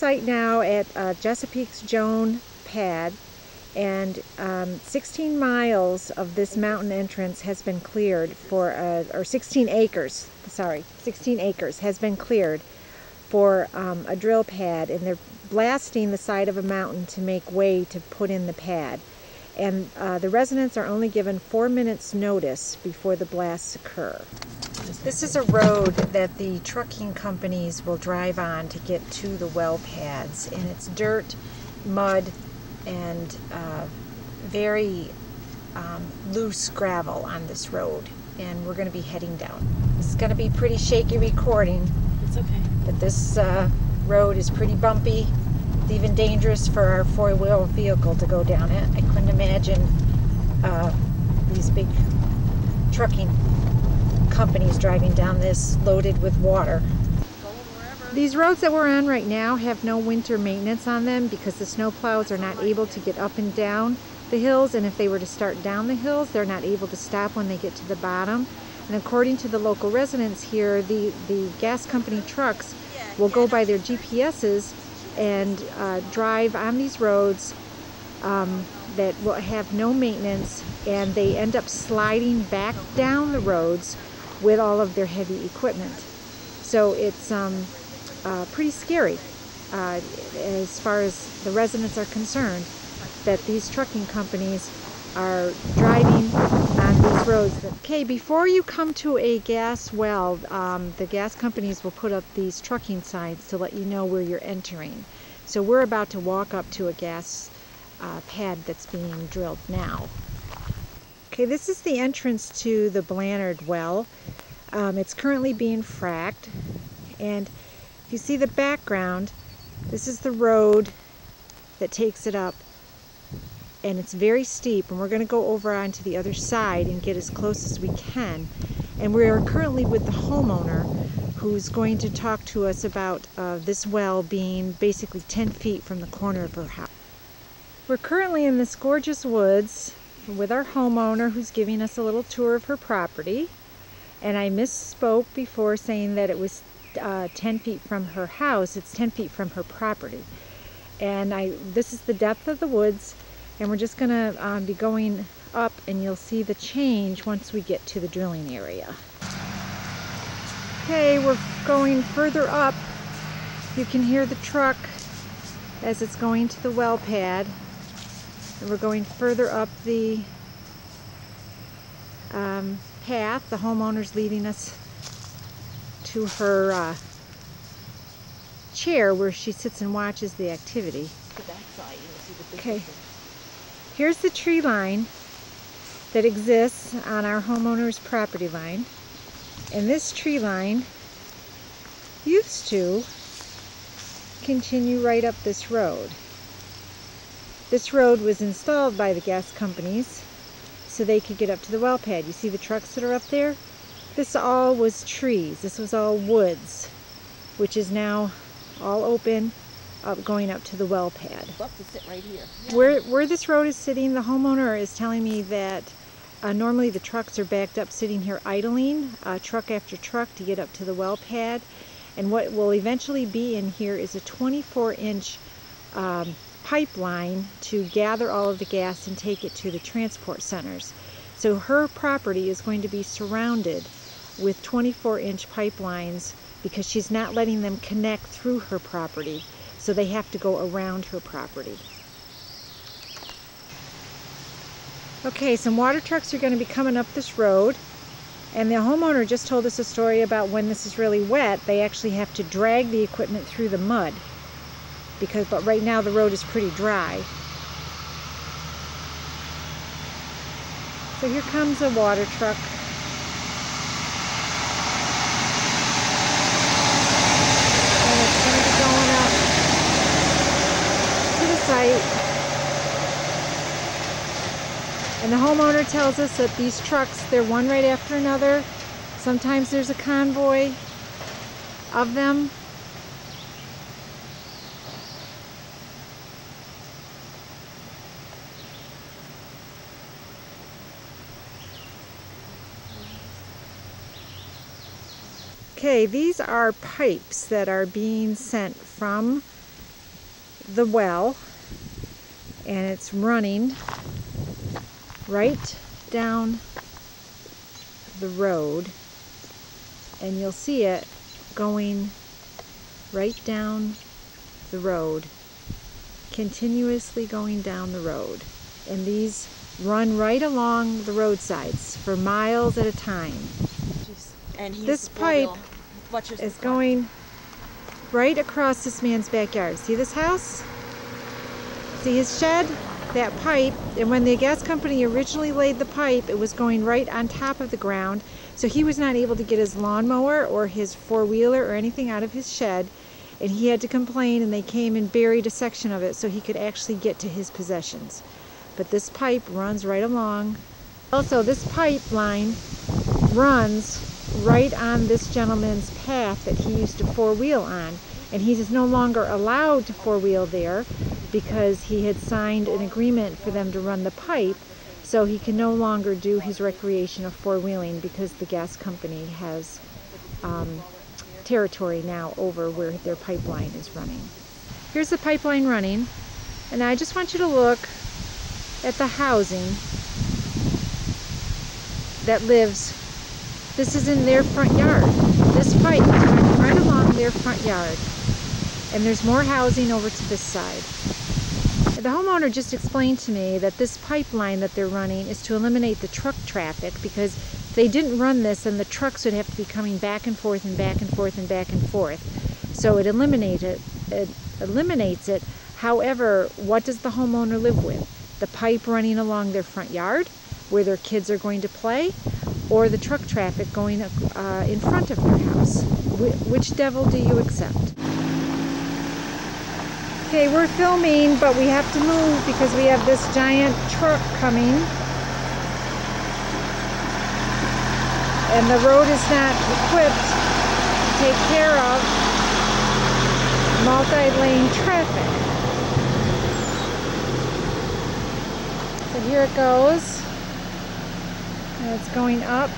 site now at Chesapeake's Joan pad, and 16 miles of this mountain entrance has been cleared for, or 16 acres, sorry, 16 acres has been cleared for a drill pad, and they're blasting the side of a mountain to make way to put in the pad. And the residents are only given 4 minutes notice before the blasts occur. This is a road that the trucking companies will drive on to get to the well pads, and it's dirt, mud, and very loose gravel on this road, and we're going to be heading down. It's going to be pretty shaky recording. It's okay. But this road is pretty bumpy. It's even dangerous for our four-wheel vehicle to go down it. I couldn't imagine these big trucking companies driving down this loaded with water. These roads that we're on right now have no winter maintenance on them because the snowplows are not able to get up and down the hills, and if they were to start down the hills, they're not able to stop when they get to the bottom. And according to the local residents here, the gas company trucks will go by their GPSs and drive on these roads that will have no maintenance, and they end up sliding back down the roads with all of their heavy equipment. So it's pretty scary as far as the residents are concerned, that these trucking companies are driving on these roads. Okay, before you come to a gas well, the gas companies will put up these trucking signs to let you know where you're entering. So we're about to walk up to a gas pad that's being drilled now. Okay, this is the entrance to the Blanard well. It's currently being fracked, and if you see the background, this is the road that takes it up, and it's very steep, and we're going to go over onto the other side and get as close as we can. And we are currently with the homeowner who's going to talk to us about this well being basically 10 feet from the corner of her house. We're currently in this gorgeous woods with our homeowner who's giving us a little tour of her property. And I misspoke before saying that it was 10 feet from her house. It's 10 feet from her property. And this is the depth of the woods, and we're just gonna be going up, and you'll see the change once we get to the drilling area. Okay, we're going further up. You can hear the truck as it's going to the well pad. And we're going further up the path. The homeowner's leading us to her chair where she sits and watches the activity. Okay, here's the tree line that exists on our homeowner's property line, and this tree line used to continue right up this road. This road was installed by the gas companies so they could get up to the well pad. You see the trucks that are up there? This all was trees. This was all woods, which is now all open, going up to the well pad. I'd love to sit right here. Where this road is sitting, the homeowner is telling me that normally the trucks are backed up sitting here idling, truck after truck, to get up to the well pad. And what will eventually be in here is a 24-inch pipeline to gather all of the gas and take it to the transport centers. So her property is going to be surrounded with 24-inch pipelines because she's not letting them connect through her property, so they have to go around her property. Okay, some water trucks are going to be coming up this road, and the homeowner just told us a story about when this is really wet, they actually have to drag the equipment through the mud, but right now the road is pretty dry. So here comes a water truck. And it's going to be going up to the site. And the homeowner tells us that these trucks, they're one right after another. Sometimes there's a convoy of them. Okay, these are pipes that are being sent from the well, and it's running right down the road, and you'll see it going right down the road, continuously going down the road. And these run right along the roadsides for miles at a time. And this pipe is going right across this man's backyard. See this house? See his shed? That pipe, and when the gas company originally laid the pipe, it was going right on top of the ground, so he was not able to get his lawnmower or his four-wheeler or anything out of his shed, and he had to complain, and they came and buried a section of it so he could actually get to his possessions. But this pipe runs right along. Also, this pipeline runs right on this gentleman's path that he used to four-wheel on, and he is no longer allowed to four-wheel there because he had signed an agreement for them to run the pipe, so he can no longer do his recreation of four-wheeling because the gas company has territory now over where their pipeline is running. Here's the pipeline running, and I just want you to look at the housing that lives. This is in their front yard. This pipe is running right along their front yard, and there's more housing over to this side. The homeowner just explained to me that this pipeline that they're running is to eliminate the truck traffic, because if they didn't run this, then the trucks would have to be coming back and forth and back and forth and back and forth. So it eliminates it. However, what does the homeowner live with? The pipe running along their front yard where their kids are going to play, or the truck traffic going in front of their house? Which devil do you accept? Okay, we're filming, but we have to move because we have this giant truck coming. And the road is not equipped to take care of multi-lane traffic. So here it goes. And it's going up.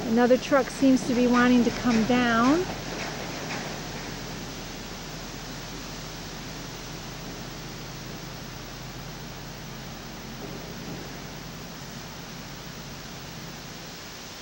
Another truck seems to be wanting to come down.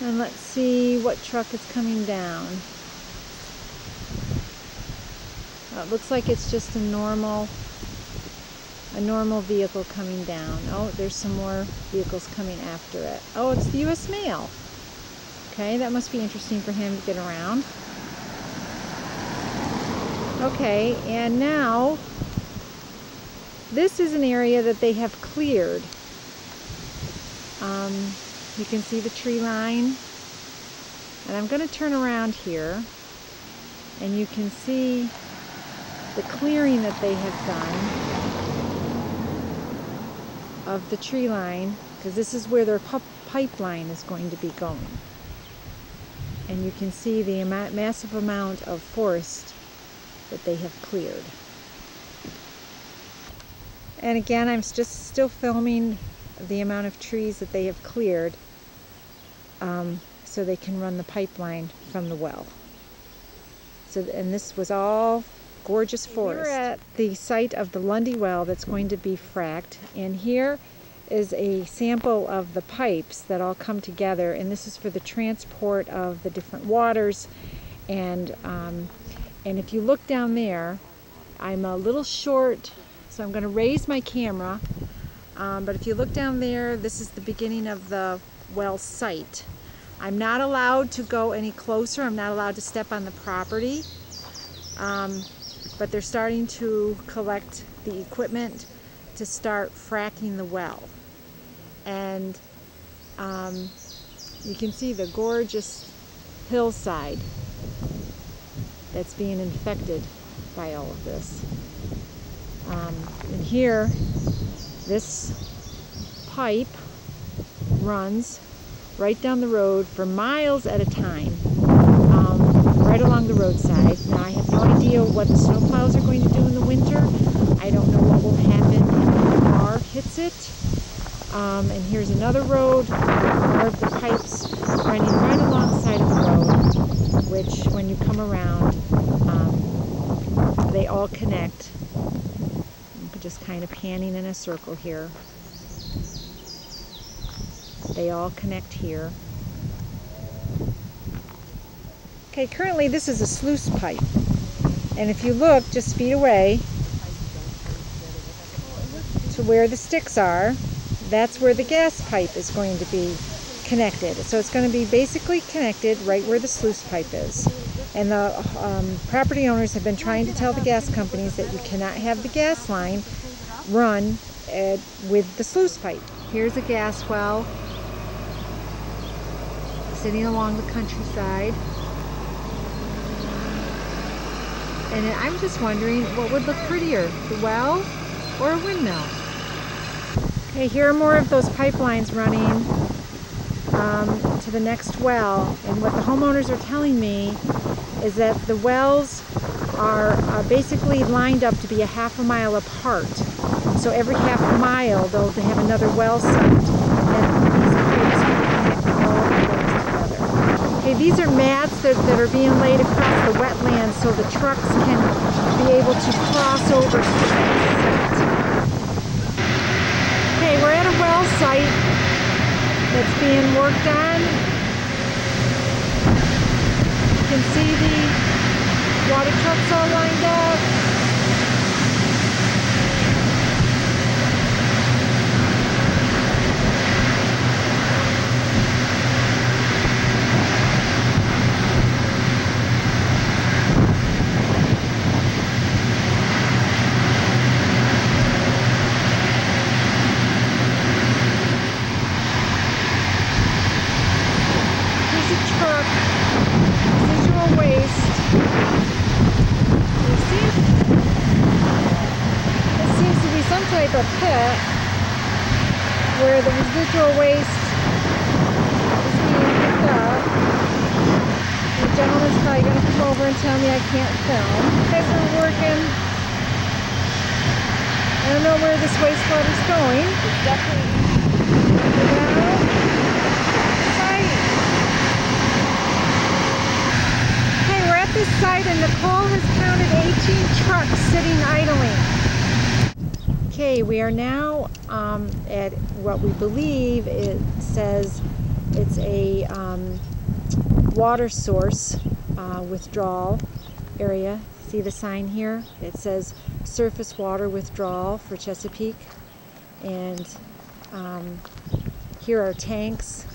And let's see what truck is coming down. It looks like it's just a normal vehicle coming down. Oh, there's some more vehicles coming after it. Oh, it's the U.S. Mail. Okay, that must be interesting for him to get around. Okay, and now this is an area that they have cleared. You can see the tree line, and I'm going to turn around here, and you can see the clearing that they have done of the tree line, because this is where their pipeline is going to be going. And you can see the massive amount of forest that they have cleared. And again, I'm just still filming the amount of trees that they have cleared, so they can run the pipeline from the well. So, and this was all gorgeous forest. We're at the site of the Lundy well that's going to be fracked, and here is a sample of the pipes that all come together, and this is for the transport of the different waters. And if you look down there, I'm a little short, so I'm going to raise my camera, but if you look down there, this is the beginning of the well site. I'm not allowed to go any closer. I'm not allowed to step on the property, but they're starting to collect the equipment to start fracking the well. And you can see the gorgeous hillside that's being infected by all of this. And here, this pipe runs right down the road for miles at a time, right along the roadside. Now, I have no idea what the snowplows are going to do in the winter. I don't know what will happen in our history hits it. And here's another road, more of the pipes running right alongside of the road, which when you come around, they all connect. I'm just kind of panning in a circle here. They all connect here. Okay, currently this is a sluice pipe. And if you look just feet away to where the sticks are, that's where the gas pipe is going to be connected. So it's going to be basically connected right where the sluice pipe is. And the property owners have been trying to tell the gas companies that you cannot have the gas line run with the sluice pipe. Here's a gas well sitting along the countryside. And I'm just wondering what would look prettier, the well or a windmill? Okay, here are more of those pipelines running to the next well. And what the homeowners are telling me is that the wells are basically lined up to be a half a mile apart. So every half a mile, they'll have another well site. And these pipes connect all of the wells together. Okay, these are mats that are being laid across the wetlands so the trucks can be able to cross over to the next site. Okay, we're at a well site that's being worked on. You can see the water trucks all lined up. Residual waste. It seems to be some type of pit where the residual waste is being picked up. The gentleman's probably going to come over and tell me I can't film. You guys are working. I don't know where this wastewater is going. It's definitely this site, and Nicole has counted 18 trucks sitting idling. Okay, we are now at what we believe it says it's a water source withdrawal area. See the sign here? It says surface water withdrawal for Chesapeake. And here are tanks.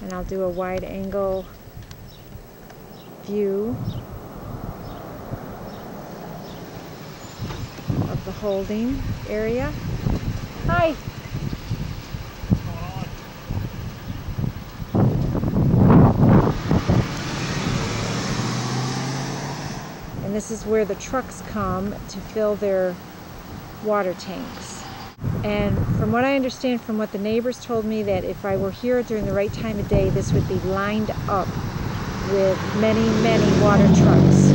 And I'll do a wide angle view of the holding area. Hi. And this is where the trucks come to fill their water tanks. And from what I understand from what the neighbors told me, that if I were here during the right time of day, this would be lined up with many, many water trucks.